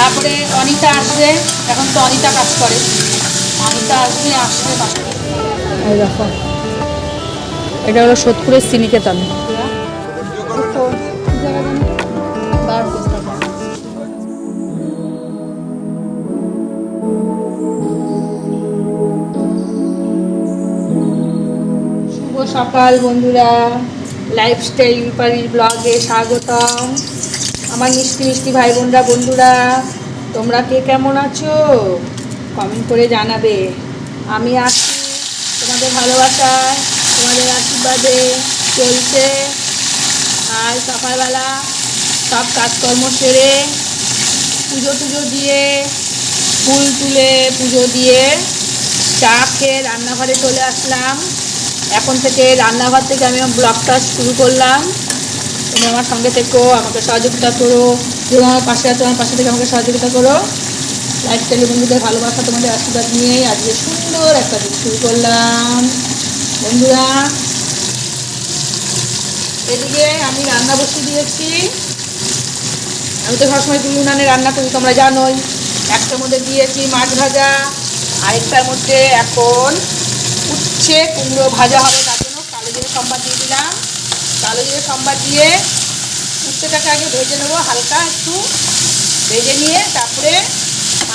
তারপরে অনিতা আসবে, এখন তো অনিতা কাজ করে, অনিতা আসবে এই দেখো এটা হলো সোদপুরের শ্রীনিকেতন। শুভ সকাল বন্ধুরা, লাইফস্টাইল পারির ব্লগে স্বাগতম। আমার মিষ্টি মিষ্টি ভাই বোনরা বন্ধুরা, তোমরা কে কেমন আছো কমেন্ট করে জানাবে। আমি আছি তোমাদের ভালোবাসায়, তোমাদের আশীর্বাদে চলছে। আর সকালবেলা সব কাজকর্ম সেরে পুজো টুজো দিয়ে ফুল তুলে পুজো দিয়ে চা খেয়ে রান্নাঘরে চলে আসলাম। এখন থেকে রান্নাঘর থেকে আমি ব্লগটা শুরু করলাম। তুমি আমার সঙ্গে থেকো, আমাকে সহযোগিতা করো, তুমি আমার পাশে আছো, আমার পাশে থেকে আমাকে সহযোগিতা করো। লাইফস্টাইল বন্ধুদের ভালোবাসা, তোমাদের আশীর্বাদ নিয়ে আজকে সুন্দর একটা দিন শুরু করলাম বন্ধুরা। এদিকে আমি রান্না বসিয়ে দিয়েছি। আমি তো সবসময় দুই উনানে রান্না করি, তোমরা জানোই। একটার মধ্যে দিয়েছি মাছ ভাজা, আরেকটার মধ্যে এখন উচ্ছে কুমড়ো ভাজা হবে, তার জন্য কালো জিরে সম্বাদ দিয়ে দিলাম। কালো জিরে সম্বাদ দিয়ে উচ্ছেটাকে আগে ভেজে নেবো, হালকা একটু ভেজে নিয়ে তারপরে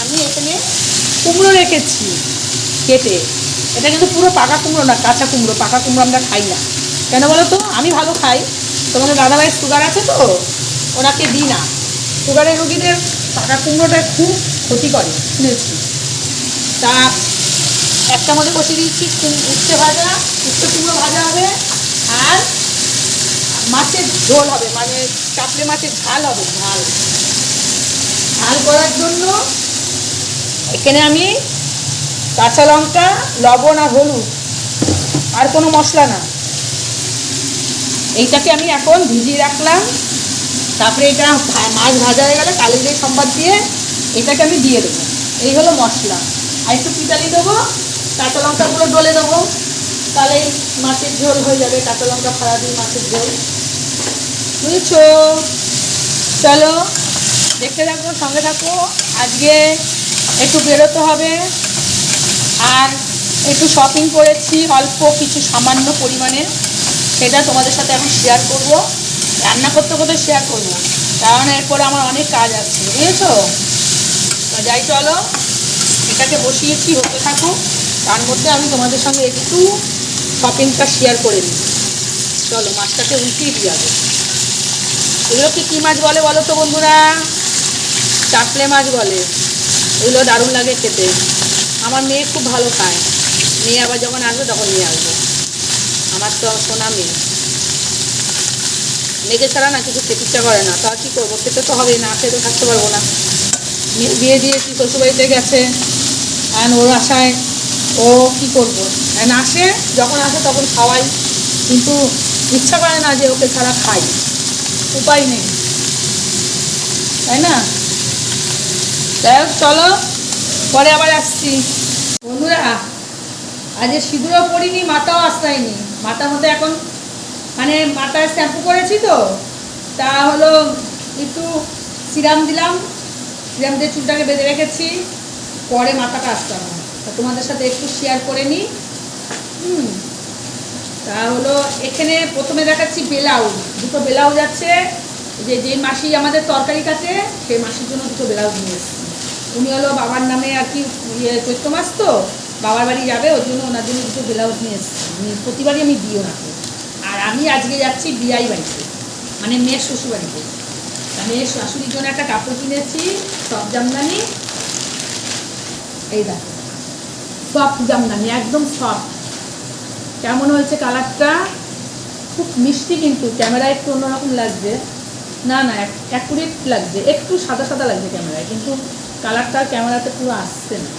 আমি এখানে কুমড়ো রেখেছি কেটে। এটা কিন্তু পুরো পাকা কুমড়ো না, কাঁচা কুমড়ো। পাকা কুমড়ো আমরা খাই না, কেন বলো তো? আমি ভালো খাই, তোমাদের দাদাভাইয়ের সুগার আছে তো ওনাকে দিই না। সুগারের রোগীদের পাকা কুমড়োটা খুব ক্ষতি করে শুনেছি। তা একটা মধ্যে বসিয়ে দিয়েছি উচ্ছে ভাজা, উচ্ছে কুমড়ো ভাজা হবে, আর মাছের ঝোল হবে, মানে চাপড়ে মাছের ঝাল হবে। ঝাল ঝাল করার জন্য এখানে আমি কাঁচা লঙ্কা, লবণ আর হলুদ, আর কোনো মশলা না, এইটাকে আমি এখন ভিজিয়ে রাখলাম। তারপরে এটা মাছ ভাজা হয়ে গেলে কালো জিরে সম্বাদ দিয়ে এটাকে আমি দিয়ে দেবো। এই হলো মশলা। আর একটু পিটালি দেবো, কাঁচা লঙ্কাগুলো ডলে দেবো, তাহলেই মাছের ঝোল হয়ে যাবে। কাঁচা লঙ্কা ফাড়া দিয়ে মাছের ঝোল, বুঝেছো? চলো দেখতে থাকো, সঙ্গে থাকো। আজকে একটু বেরোতে হবে, আর একটু শপিং করেছি অল্প কিছু, সামান্য পরিমাণে। সেটা তোমাদের সাথে এখন শেয়ার করব। রান্না করতে করতে শেয়ার করবো, কারণ এরপরে আমার অনেক কাজ আছে, বুঝেছো? যাই চলো, এটাকে বসিয়েছি, হতে থাকুক। তার মধ্যে আমি তোমাদের সঙ্গে একটু শপিংটা শেয়ার করে নিই। চলো মাছটাকে উল্টিয়ে দিয়ে যাবে। এগুলোকে কী মাছ বলে বলো তো বন্ধুরা? চাপলে মাছ বলে। এগুলো দারুণ লাগে খেতে। আমার মেয়ে খুব ভালো খায়। মেয়ে আবার যখন আসবে তখন নিয়ে আসবে। আমার তো সোনা মেয়ে, মেয়েকে ছাড়া না কিছু খেতে ইচ্ছা করে না। তা কী করবো, খেতে তো হবে, না খেতে থাকতে পারবো না। মেয়ে বিয়ে দিয়েছি, শ্বশুরবাড়িতে গেছে, আর ওর আশায় ও কী করবো, না আসে, যখন আসে তখন খাওয়াই, কিন্তু ইচ্ছা করে না যে ওকে ছাড়া খাই। উপায় নেই, তাই না? যাই হোক চলো, পরে আবার আসছি বন্ধুরা। আজ সিঁদুরও পরিনি, মাথাও আশ্রাইনি। মাথার মধ্যে এখন মানে মাথায় শ্যাম্পু করেছি তো, তা হলো একটু সিরাম দিলাম, সিরাম দিয়ে চুলটাকে বেঁধে রেখেছি, পরে মাথাটা আশ্রাবো। তা তোমাদের সাথে একটু শেয়ার করে নিই। তা হলো এখানে প্রথমে দেখাচ্ছি ব্লাউজ। দুটো ব্লাউজ আছে, যে মাসি আমাদের তরকারি কাটে সেই মাসির জন্য দুটো ব্লাউজ নিয়ে এসেছি। উনি হলো বাবার নামে আর কি, চৈত্র মাস তো বাবার বাড়ি যাবে, ওই জন্য ওনার জন্য দুটো ব্লাউজ নিয়ে এসেছি। প্রতিবারই আমি দিই ওনাকে। আর আমি আজকে যাচ্ছি বিয়াই বাড়িতে, মানে মেয়ের শ্বশুর বাড়িতে। মেয়ের শাশুড়ির জন্য একটা কাপড় কিনেছি, সফট জামদানি। এই দেখো সফট জামদানি, একদম সফট। কেমন হয়েছে কালারটা? খুব মিষ্টি, কিন্তু ক্যামেরায় একটু অন্যরকম লাগছে। না না, অ্যাকুরেট লাগছে, একটু সাদা সাদা লাগছে ক্যামেরায়, কিন্তু কালারটা ক্যামেরাতে পুরো আসছে না।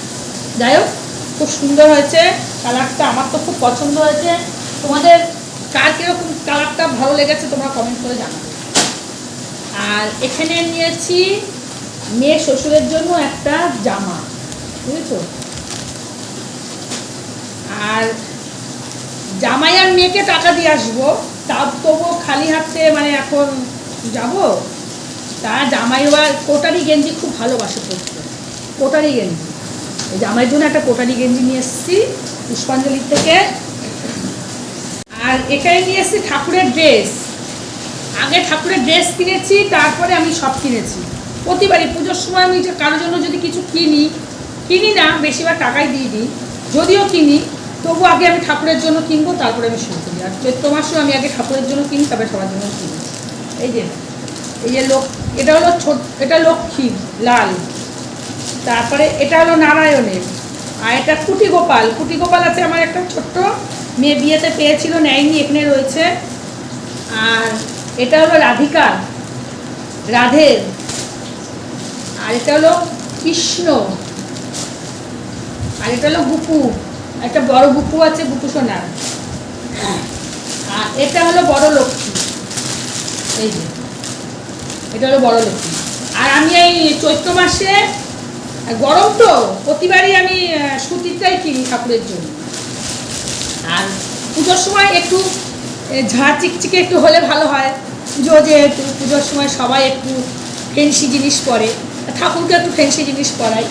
যাই হোক, খুব সুন্দর হয়েছে কালারটা, আমার তো খুব পছন্দ হয়েছে। তোমাদের কার কীরকম কালারটা ভালো লেগেছে তোমরা কমেন্ট করে জানাবে। আর এখানে নিয়েছি মেয়ে শ্বশুরের জন্য একটা জামা, বুঝেছো? আর জামাই আর মেয়েকে টাকা দিয়ে আসবো, তা তবুও খালি হাতে মানে এখন যাব, তার জামাই আবার কোটারি গেঞ্জি খুব ভালোবাসে পরতে, কোটারি গেঞ্জি। ওই জামাইয়ের জন্য একটা কোটারি গেঞ্জি নিয়ে এসেছি পুষ্পাঞ্জলির থেকে। আর এখানে নিয়ে এসেছি ঠাকুরের ড্রেস। আগে ঠাকুরের ড্রেস কিনেছি, তারপরে আমি সব কিনেছি। প্রতিবারই পুজোর সময় আমি কারোর জন্য যদি কিছু কিনি না, বেশিরভাগ টাকাই দিয়ে দিই। যদিও কিনি তবু আগে আমি ঠাকুরের জন্য কিনবো, তারপরে আমি শুরু করি। আর চৈত্র মাসেও আমি আগে ঠাকুরের জন্য কিনি, তারপরে সবার জন্য কিনি। এই যে এটা হলো এটা লক্ষ্মী লাল, তারপরে এটা হলো নারায়ণের, আর এটা কুটি গোপাল আছে আমার একটা ছোট্ট মেয়ে, বিয়েতে পেয়েছিল, নেয়নি, এখানে রয়েছে। আর এটা হলো রাধের, আর এটা হলো কৃষ্ণ, আর এটা হলো গুপু, একটা বড় গুপু আছে, গুপু সোনার। আর এটা হলো বড় লক্ষ্মী, এই যে এটা হলো বড় লক্ষ্মী। আর আমি এই চৈত্র মাসে, গরম তো, প্রতিবারই আমি সুতিরটাই কিনি ঠাকুরের জন্য। আর পুজোর সময় একটু ঝাঁ চিকচিকে একটু হলে ভালো হয়, যেহেতু পুজোর সময় সবাই একটু ফ্যান্সি জিনিস পরে, ঠাকুরকে একটু ফ্যান্সি জিনিস পরাই।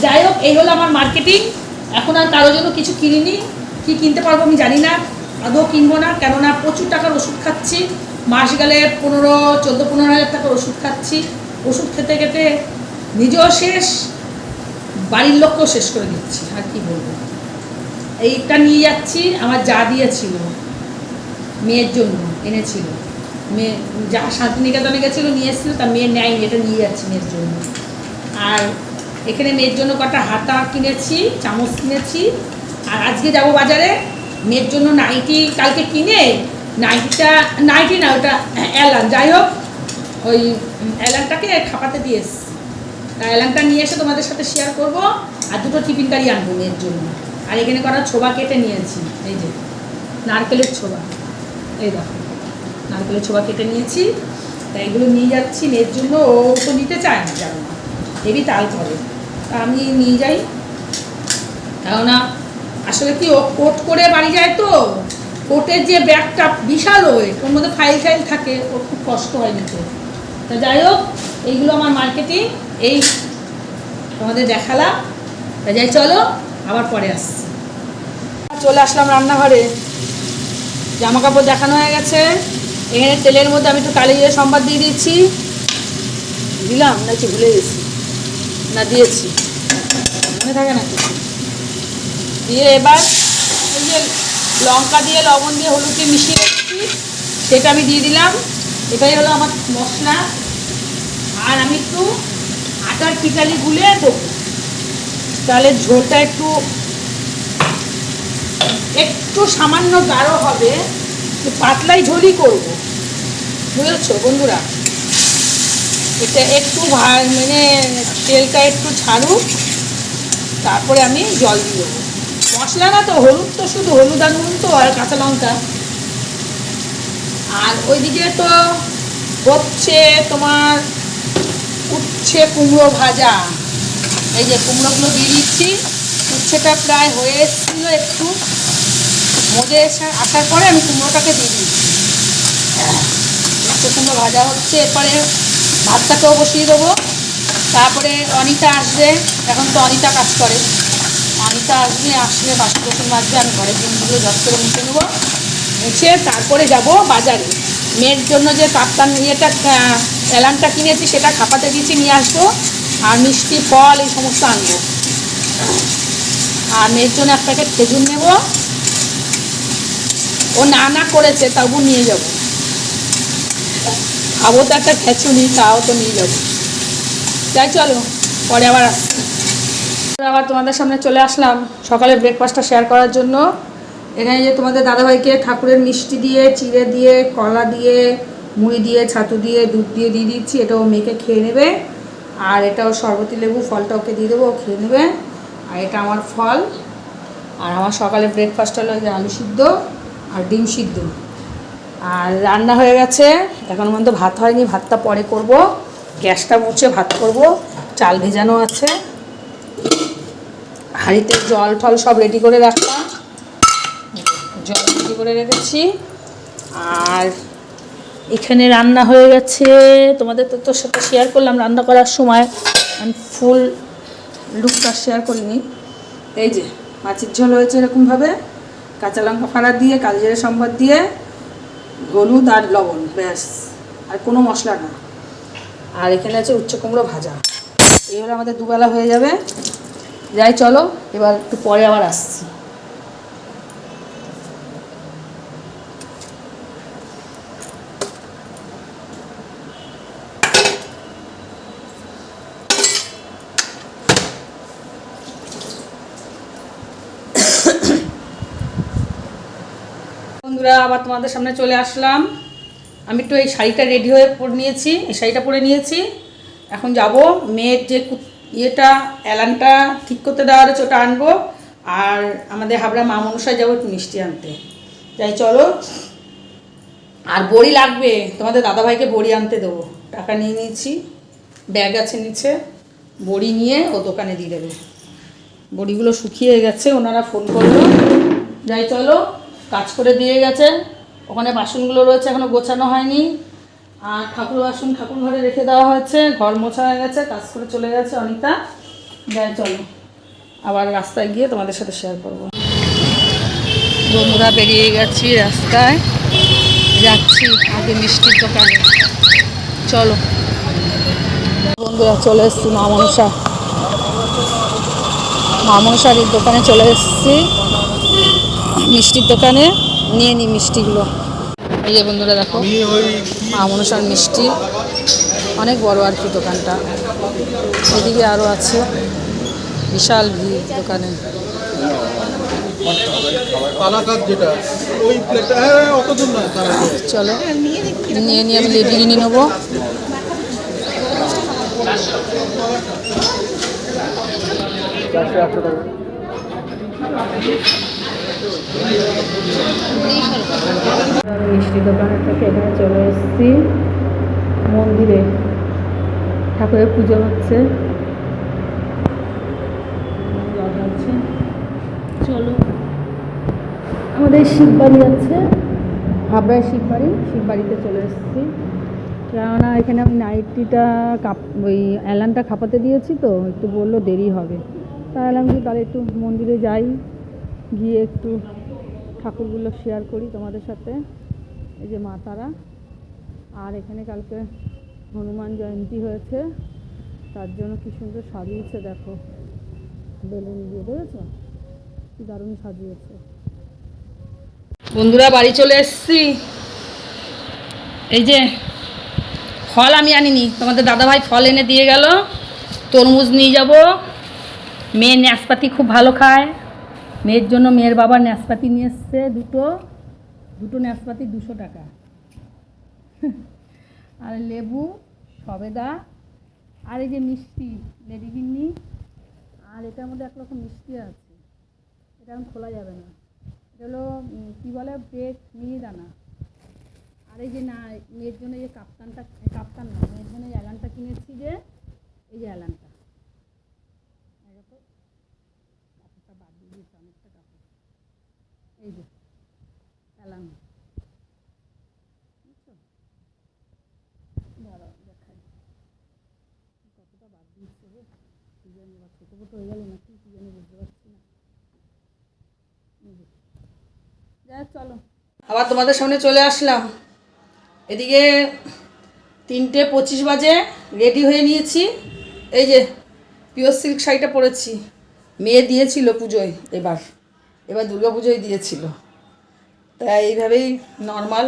যাই হোক, এই হলো আমার মার্কেটিং। এখন আর কারোর জন্য কিছু কিনিনি, কি কিনতে পারবো আমি জানি না, আদৌ কিনবো না, কেননা প্রচুর টাকার ওষুধ খাচ্ছি। মাস গেলে 14-15 হাজার টাকার ওষুধ খাচ্ছি। ওষুধ খেতে খেতে নিজেও শেষ, বাড়ির লোককেও শেষ করে দিচ্ছি। আর কি বলবো, এইটা নিয়ে যাচ্ছি, আমার যা দিয়েছিল মেয়ের জন্য, এনেছিল মেয়ে, যা শান্তিনিকেতনে গেছিলো নিয়ে এসেছিলো, তার মেয়ে নেয়নি, এটা নিয়ে যাচ্ছি মেয়ের জন্য। আর এখানে মেয়ের জন্য কটা হাতা কিনেছি, চামচ কিনেছি। আর আজকে যাব বাজারে মেয়ের জন্য নাইটি, কালকে কিনে নাইটি না, ওটা অ্যালান, যাই হোক ওই অ্যালানটাকে খাপাতে দিয়ে এসছি। তা অ্যালানটা নিয়ে এসে তোমাদের সাথে শেয়ার করব। আর দুটো টিফিন কারি আনবো মেয়ের জন্য। আর এখানে কটা ছোবা কেটে নিয়েছি, এই যে নারকেলের ছোবা, এই দেখো নারকেলের ছোবা কেটে নিয়েছি। তাই এগুলো নিয়ে যাচ্ছি মেয়ের জন্য। ও তো নিতে চায় না, জানো না, হেবি তাল করে, তা আমি নিয়ে যাই। কেননা আসলে কি, ও কোট করে বাড়ি যায় তো, কোটের যে ব্যাগটা বিশাল, ওর মধ্যে ফাইল থাকে, ওর খুব কষ্ট হয় নিতে। তা যাই হোক, এইগুলো আমার মার্কেটিং, এই তোমাদের দেখালাম। তা যাই, চলো আবার পরে আসছি। চলে আসলাম রান্নাঘরে, জামা কাপড় দেখানো হয়ে গেছে। এখানে তেলের মধ্যে আমি একটু কালি জিরে সম্বাদ দিয়ে দিচ্ছি, দিলাম নাকি ভুলে গেছি, না দিয়েছি, মনে থাকে না কিছু দিয়ে। এবার এই যে লঙ্কা দিয়ে, লবণ দিয়ে, হলুদ দিয়ে মিশিয়ে রেখেছি, সেটা আমি দিয়ে দিলাম। এটাই হলো আমার মশলা। আর আমি একটু আটার পিটালি গুলে দেবো, তাহলে ঝোলটা একটু সামান্য গাঢ় হবে, পাতলাই ঝোলই করবো, বুঝেছো বন্ধুরা। এটা একটু মানে তেলটা একটু ছাড়ুক, তারপরে আমি জল দিয়ে দেবো। মশলা না তো, হলুদ তো, শুধু হলুদ আর নুন তো, আর কাঁচা লঙ্কা। আর ওইদিকে তো হচ্ছে তোমার উচ্ছে কুমড়ো ভাজা। এই যে কুমড়োগুলো দিয়ে দিচ্ছি, উচ্ছেটা প্রায় হয়ে এসেছিলো, একটু মজে আসার পরে আমি কুমড়োটাকে দিয়ে দিচ্ছি। উচ্ছে কুমড়ো ভাজা হচ্ছে, এরপরে ভাতটাকেও বসিয়ে দেবো। তারপরে অনিতা আসবে, এখন তো অনিতা কাজ করে, অনিতা আসলে বাসন কোসন মাজবে, আমি ঘরের দিনগুলো জট করে মুছে নেবো। মুছে তারপরে যাব বাজারে, মেয়ের জন্য যে কাপ্তান অ্যালানটা কিনেছি সেটা খাপাতে দিয়েছি, নিয়ে আসবো। আর মিষ্টি ফল এই সমস্ত আনবো। আর মেয়ের জন্য এক প্যাকেট খেজুর নেব, ও না করেছে তবু নিয়ে যাব, খাবো তো একটা খেচুড়ি, তাও তো নিয়ে যাবো। যাই, চলো পরে আবার আসছি। আবার তোমাদের সামনে চলে আসলাম সকালে ব্রেকফাস্টটা শেয়ার করার জন্য। এখানে যে তোমাদের দাদাভাইকে ঠাকুরের মিষ্টি দিয়ে, চিড়ে দিয়ে, কলা দিয়ে, মুড়ি দিয়ে, ছাতু দিয়ে, দুধ দিয়ে দিচ্ছি। এটাও মেয়েকে খেয়ে নেবে। আর এটাও শরবতি লেবু, ফলটা ওকে দিয়ে দেবো, ও খেয়ে নেবে। আর এটা আমার ফল। আর আমার সকালে ব্রেকফাস্ট হলো যে আলু সিদ্ধ আর ডিম সিদ্ধ। আর রান্না হয়ে গেছে, এখন পর্যন্ত ভাত হয়নি, ভাতটা পরে করব। গ্যাসটা মুছে ভাত করব, চাল ভেজানো আছে। হাঁড়িতে জল টল সব রেডি করে রাখলাম, জল রেডি করে রেখেছি। আর এখানে রান্না হয়ে গেছে, তোমাদের তো সাথে শেয়ার করলাম রান্না করার সময়, আমি ফুল লুকটা শেয়ার করিনি। এই যে মাছের ঝোল হয়েছে এরকমভাবে, কাঁচা লঙ্কা ফাড়া দিয়ে, কালজিরা সম্বাদ দিয়ে, হলুদ আর লবণ, ব্যাস, আর কোনো মশলা না। আর এখানে আছে উচ্চ কুমড়ো ভাজা। এই হলে আমাদের দুবেলা হয়ে যাবে। যাই চলো, এবার একটু পরে আবার আসছি। বন্ধুরা, আবার তোমাদের সামনে চলে আসলাম। আমি একটু এই শাড়িটা রেডি হয়ে পরে নিয়েছি, এই শাড়িটা পরে নিয়েছি। এখন যাব মেয়ের যে ইয়েটা অ্যালানটা ঠিক করতে দেওয়া রয়েছে ওটা আনবো, আর আমাদের হাবড়া মা মনসায় যাবো একটু মিষ্টি আনতে। যাই চলো। আর বড়ি লাগবে, তোমাদের দাদাভাইকে বড়ি আনতে দেবো, টাকা নিয়ে নিয়েছি, ব্যাগ আছে নিচে, বড়ি নিয়ে ও দোকানে দিয়ে দেবে। বড়িগুলো শুকিয়ে গেছে, ওনারা ফোন করলো। যাই চলো, কাজ করে দিয়ে গেছে, ওখানে বাসনগুলো রয়েছে এখনও গোছানো হয়নি। আর ঠাকুর বাসন ঠাকুর ঘরে রেখে দেওয়া হয়েছে, ঘর মোছা হয়ে গেছে, কাজ করে চলে গেছে অনিতা। যাই চলো, আবার রাস্তায় গিয়ে তোমাদের সাথে শেয়ার করবো। বন্ধুরা, বেরিয়ে গেছি, রাস্তায় যাচ্ছি আগে মিষ্টির দোকানে। চলো বন্ধুরা, চলে এসেছি মা মনসার দোকানে চলে এসেছি, মিষ্টির দোকানে নিয়ে নিই মিষ্টিগুলো। এই যে বন্ধুরা দেখো, মা মনসার মিষ্টি, অনেক বড় আর কি দোকানটা। এদিকে আরও আছে, বিশাল ভিড় দোকানে। চলো নিয়ে নিয়ে আমি লেডি নিয়ে নেবো। মিষ্টি দোকানের থেকে এখানে চলে এসেছি মন্দিরে, ঠাকুরের পুজো হচ্ছে। চলো, আমাদের শিববাড়ি আছে, হাবড়ায় শিববাড়িতে চলে এসেছি। কেননা এখানে আমি নাইটিটা ওই অ্যালানটা খাপাতে দিয়েছি, তো একটু বললো দেরি হবে, তাই এলাম কি তাহলে একটু মন্দিরে যাই, গিয়ে একটু ঠাকুরগুলো শেয়ার করি তোমাদের সাথে। এই যে মা তারা, আর এখানে কালকে হনুমান জয়ন্তী হয়েছে, তার জন্য কি সুন্দর সাজিয়েছে দেখো, বেলুন দিয়ে, দেখেছো কি দারুণ সাজিয়েছে। বন্ধুরা, বাড়ি চলে এসেছি। এই যে ফল আমি আনিনি, তোমাদের দাদাভাই ফল এনে দিয়ে গেল, তরমুজ নিয়ে যাব। মেয়ে নাশপাতি খুব ভালো খায়, মেয়ের জন্য মেয়ের বাবা নাশপাতি নিয়ে এসছে, দুটো নাশপাতি 200 টাকা। আর লেবু, সবেদা, আর এই যে মিষ্টি লেডিগিন্নি, আর এটার মধ্যে একরকম মিষ্টি আছে, এটা এখন খোলা যাবে না, এটা হলো কী বলে ব্রেড মিহিদানা। আর এই যে না, মেয়ের জন্য এই যে কাপ্তান না, মেয়ের জন্য এই অ্যালানটা কিনেছি, যে এই যে অ্যালানটা, কাপড়টা বাদ দিয়ে দিয়েছে, অনেকটা কাপড়, এই যে অ্যালান, বুঝছো? দাঁড়াও দেখাই কতটা বাদ দিচ্ছে গো, কী জানি বা ছোটো ছোটো হয়ে গেল নাকি কী জানি, বুঝতে পারছি না। যাই চলো, আবার তোমাদের সামনে চলে আসলাম। এদিকে 3:25 বাজে, রেডি হয়ে নিয়েছি। এই যে পিওর সিল্ক শাড়িটা পরেছি, মেয়ে দিয়েছিল পুজোয়, এবার দুর্গা পুজোয় দিয়েছিল, তাই এইভাবেই নর্মাল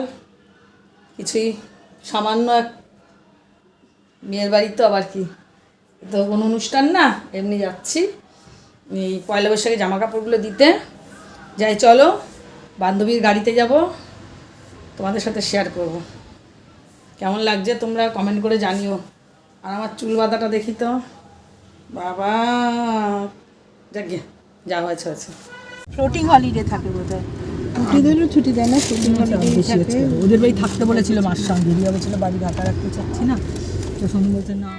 কিছুই, সামান্য এক মেয়ের বাড়ি তো আবার কি, তো কোনো অনুষ্ঠান না, এমনি যাচ্ছি এই পয়লা বৈশাখে জামা কাপড়গুলো দিতে। যাই চলো, বান্ধবীর গাড়িতে যাব, তোমাদের সাথে শেয়ার করব কেমন লাগছে, তোমরা কমেন্ট করে জানিও। আর আমার চুল বাঁধাটা দেখি তো, বাবা, যাক গিয়ে যা হয়েছে হয়েছে। ফ্লোটিং হলিডে থাকে বোধহয়, ছুটিদেরও ছুটি দেয় না, ফ্লোটিং হলিডে থাকে। ওদের বাড়ি থাকতে বলেছিল, মার সঙ্গে রিয়া বলছিল বাড়ি ঢাকা রাখতে চাচ্ছি না, তো শুনি বলছে না।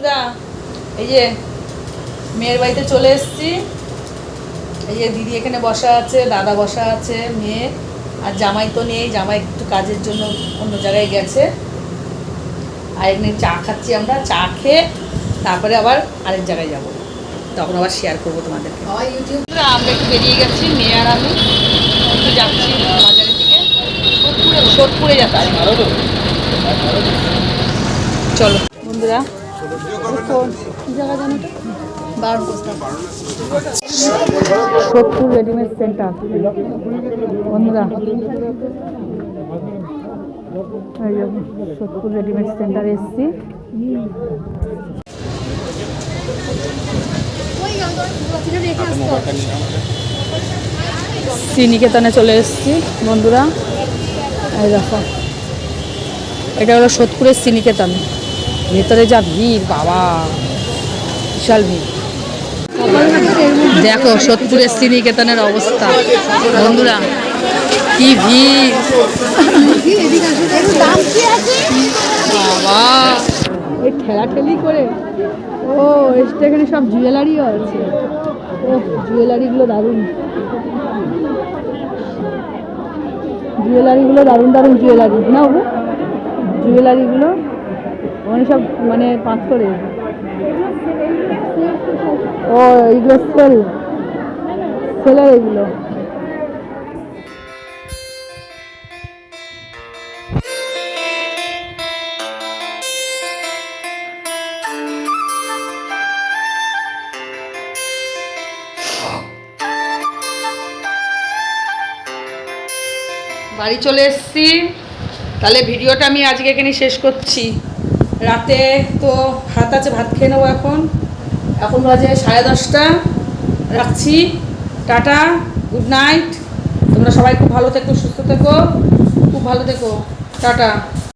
বন্ধুরা এই যে মেয়ের বাড়িতে চলে এসেছি। এই যে দিদি এখানে বসা আছে, দাদা বসা আছে, মেয়ে আর জামাই তো নেই, জামাই একটু কাজের জন্য অন্য জায়গায় গেছে। আর এখানে চা খাচ্ছি আমরা, চা খেয়ে তারপরে আবার আরেক জায়গায় যাব, তখন আবার শেয়ার করবো তোমাদেরকে। আমরা একটু বেরিয়ে গেছি, মেয়ে আর আমি একটু যাচ্ছি বাজারের দিকে, সোদপুরে যাচ্ছি। চলো বন্ধুরা, কি জায়গা জানো তো? সোদপুর রেডিমেড সেন্টার বন্ধুরা, সোদপুর রেডিমেড সেন্টারে এসেছি। শ্রীনিকেতনে চলে এসেছি বন্ধুরা। এই দেখো, এটা হলো সোদপুরের শ্রীনিকেতন। ভেতরে যা ভিড়, বাবা বিশাল ভিড়। দেখো সোদপুরের শ্রীনিকেতনের অবস্থা বন্ধুরা, কি ভিড় বাবা। এই ঠেলাঠেলি করে, ও এখানে সব জুয়েলারিও আছে। ও জুয়েলারিগুলো দারুণ, জুয়েলারিগুলো দারুণ দারুণ জুয়েলারি না ও, জুয়েলারিগুলো মানে সব মানে পাথরে। ও এইগুলো সেলের এগুলো। বাড়ি চলে এসেছি, তাহলে ভিডিওটা আমি আজকে এখানে শেষ করছি। রাতে তো ভাত আছে, ভাত খেয়ে নেবো। এখন বাজে 10:30। রাখছি, টাটা, গুড নাইট। তোমরা সবাই খুব ভালো থেকো, সুস্থ থেকো, খুব ভালো থেকো, টাটা।